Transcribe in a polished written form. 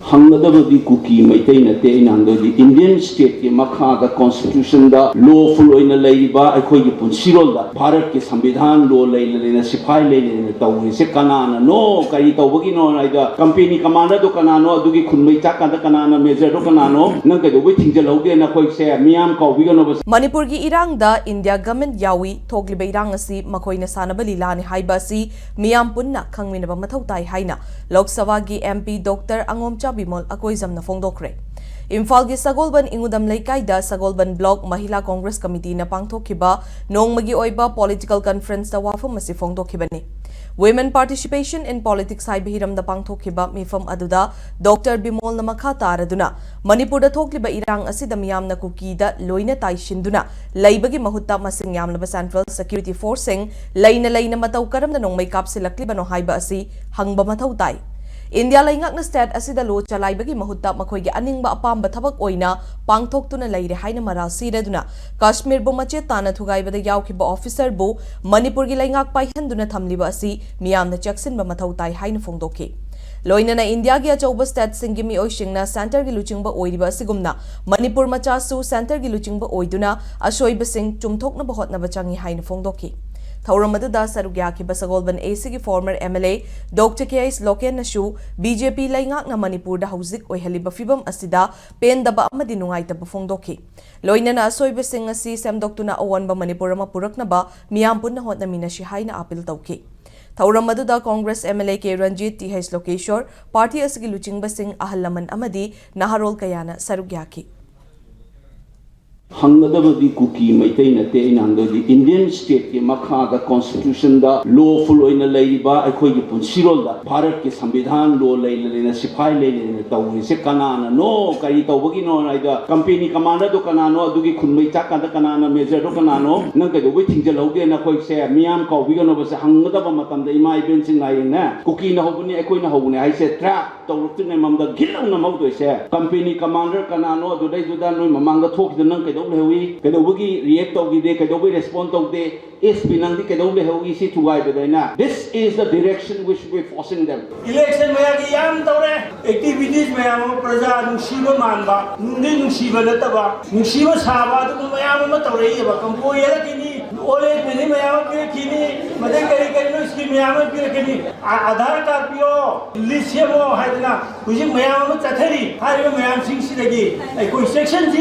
Hangadabadi kuki maitai nate inandodi Indian state ke makha da constitution da lawful oina leiba akhoi gi punsirol da Bharat ke samvidhan law leilena sipai leilena tawri se kanana no kari tawbagi no aida company commander do kanano adugi khunmai chak kada kanana major do kanano nang ke do wi thingjaloge na khoi se miyam kawbiga no Manipur gi irang da India government yawi thokliba irang asi makoina sanaba lilani haiba si miyam punna khangminaba mathau tai haina Lok Sabha gi MP Dr. Angomcha Bimol akoizamna fongdokre Imphal gi Sagolban Ingudam Leikaida Sagolban Block Mahila Congress Committee na pangthokhiba nongmagi oiba political conference da wafam asi fongdokhibani Women participation in politics haiba hiram da pangthokhiba mifam aduda Dr. Bimol na makha taraduna Manipur da thokliba irang asi da miyamna kuki da loina taishinduna laibagi mahutta masing yamlaba Central Security Forcing laina matau karam da nongmai kapsilakliba no haiba asi hangba mathau tai India laingakna state asida lo chalaibagi mahutta makhoigi aningba apamba thabak oina pangthoktuna leire haina maral sireduna Kashmir bu mache tana thugaibada yaukhiba officer bu Manipur gi laingak paihanduna thamliba asi miyamna chaksinba mathau tai haina fongdokhi Loinana India gi achauba state singi mi oishingna center gi luchingba oiriba asigumna Manipur macha su center gi luchingba oiduna ashoiba sing chumthokna bahotna bachangi haina fongdokhi Thauramada Sarugya ki Basagolban AC ki former MLA Dr. K.S. Loken Nashu BJP laingak na Manipur da hauzik oihaliba fibam asida pen daba amadi nungaitaba fongdokhi Loinana asoiba sing asi semdoktuna awanba Manipur ama purakna ba miyampun na hotna minashi haina apil tawki Thauramada Congress MLA K. Ranjit T.H. Lokeshwar party asigi luchingba sing ahalaman amadi naharol kayana Sarugya ki Hangadabadi kuki maitai nate inandodi Indian state ke makha da constitution da lawful oina leiba akhoi gi punsirol da Bharat ke samvidhan law leilena sipai leilena tawri se kanana no kari tawbagi no aida company commander do kanano adugi khunmai chak kada kanana major do kanano nang ke do wi thingjaloge na khoi se miyam kawbiga no bas hangadaba matam da imai ben sing lai na kuki na hobuni akhoi na hobuni hai se trap tawrukne mamda gilau na mawdoi se company commander kanano adudai duda noi mamanga thok de nang ke Kadawagi react to the Kadawi respond to the Espinandi Kadawi Hogi si to Gaibadana. This is the direction which we're forcing them. Election Mayam Tore, activities Mayam Praja, Nushiva Mamba, Nushiva Lataba, Nushiva Saba, Mayama Tore, Compoya Kini, Ole Mayam Kini, Madakari Mayama Kini, Adar Tapio, Lisiamo Hadana, which is Mayam Tatari, Mayam Sing Sidagi, a section